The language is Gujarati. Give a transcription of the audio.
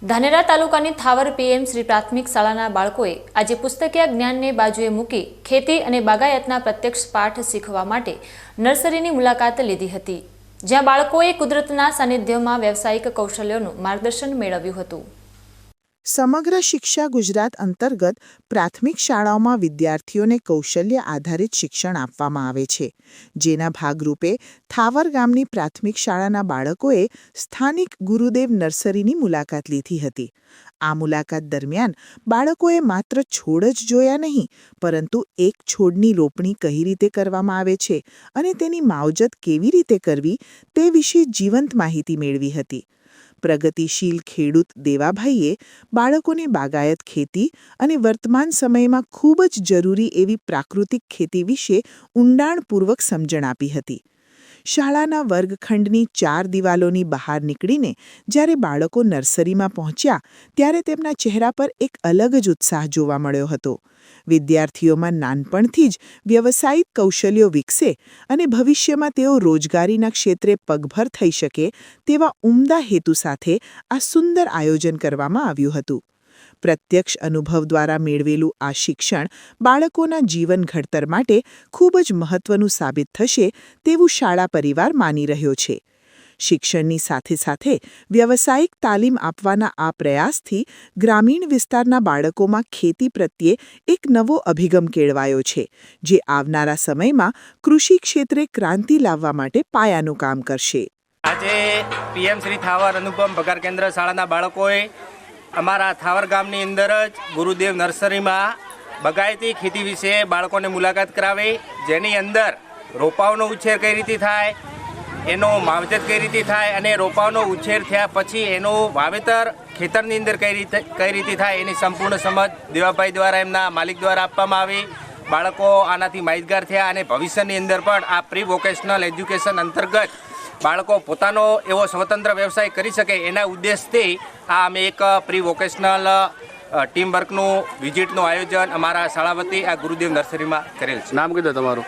ધાનેરા તાલુકાની થાવર પીએમ શ્રી પ્રાથમિક શાળાના બાળકોએ આજે પુસ્તકીય જ્ઞાનને બાજુએ મૂકી ખેતી અને બાગાયતના પ્રત્યક્ષ પાઠ શીખવા માટે નર્સરીની મુલાકાત લીધી હતી, જ્યાં બાળકોએ કુદરતના સાનિધ્યમાં વ્યવસાયિક કૌશલ્યોનું માર્ગદર્શન મેળવ્યું હતું। સમગ્ર શિક્ષા ગુજરાત અંતર્ગત પ્રાથમિક શાળાઓમાં વિદ્યાર્થીઓને કૌશલ્ય આધારિત શિક્ષણ આપવામાં આવે છે, જેના ભાગરૂપે થાવર ગામની પ્રાથમિક શાળાના બાળકોએ સ્થાનિક ગુરુદેવ નર્સરીની મુલાકાત લીધી હતી। આ મુલાકાત દરમિયાન બાળકોએ માત્ર છોડ જ જોયા નહીં, પરંતુ એક છોડની રોપણી કઈ રીતે કરવામાં આવે છે અને તેની માવજત કેવી રીતે કરવી તે વિશે જીવંત માહિતી મેળવી હતી। પ્રગતિશીલ ખેડૂત દેવાભાઈએ બાળકોને બાગાયત ખેતી અને વર્તમાન સમયમાં ખૂબ જ જરૂરી એવી પ્રાકૃતિક ખેતી વિશે ઊંડાણપૂર્વક સમજણ આપી હતી। શાળાના વર્ગખંડની 4 દિવાલોની બહાર નીકળીને જ્યારે બાળકો નર્સરીમાં પહોંચ્યા ત્યારે તેમના ચહેરા પર એક અલગ જ ઉત્સાહ જોવા મળ્યો હતો। વિદ્યાર્થીઓમાં નાનપણથી જ વ્યવસાયિક કૌશલ્યો વિકસે અને ભવિષ્યમાં તેઓ રોજગારીના ક્ષેત્રે પગભર થઈ શકે તેવા ઉમદા હેતુ સાથે આ સુંદર આયોજન કરવામાં આવ્યું હતું। પ્રત્યક્ષ અનુભવ દ્વારા મેળવેલું આ શિક્ષણ બાળકોના જીવન ઘડતર માટે ખૂબ જ મહત્વનું સાબિત થશે તેવું શાળા પરિવાર માની રહ્યો છે। શિક્ષણની સાથે સાથે વ્યવસાયિક તાલીમ આપવાના આ પ્રયાસથી ગ્રામીણ વિસ્તારના બાળકોમાં ખેતી પ્રત્યે એક નવો અભિગમ કેળવાયો છે, જે આવનારા સમયમાં કૃષિ ક્ષેત્રે ક્રાંતિ લાવવા માટે પાયાનું કામ કરશે। આજે પીએમ શ્રી થાવર અનુપમ પગાર કેન્દ્ર શાળાના બાળકોએ અમારા થાવર ગામની અંદર જ ગુરુદેવ નર્સરીમાં બાગાયતી ખેતી વિશે બાળકોને મુલાકાત કરાવી, જેની અંદર રોપાઓનો ઉછેર કઈ રીતે થાય, એનો માવજત કઈ રીતે થાય અને રોપાઓનો ઉછેર થયા પછી એનું વાવેતર ખેતરની અંદર કઈ રીતે થાય એની સંપૂર્ણ સમજ દેવાભાઈ દ્વારા એમના માલિક દ્વારા આપવામાં આવી। બાળકો આનાથી માહિતગાર થયા અને ભવિષ્યની અંદર પણ આ પ્રી વોકેશનલ એજ્યુકેશન અંતર્ગત બાળકો પોતાનો એવો સ્વતંત્ર વ્યવસાય કરી શકે એના ઉદ્દેશથી આ અમે એક પ્રી વોકેશનલ ટીમ વર્કનું વિઝિટનું આયોજન અમારા શાળા વતી આ ગુરુદેવ નર્સરીમાં કરેલ છે। નામ કીધું તમારું?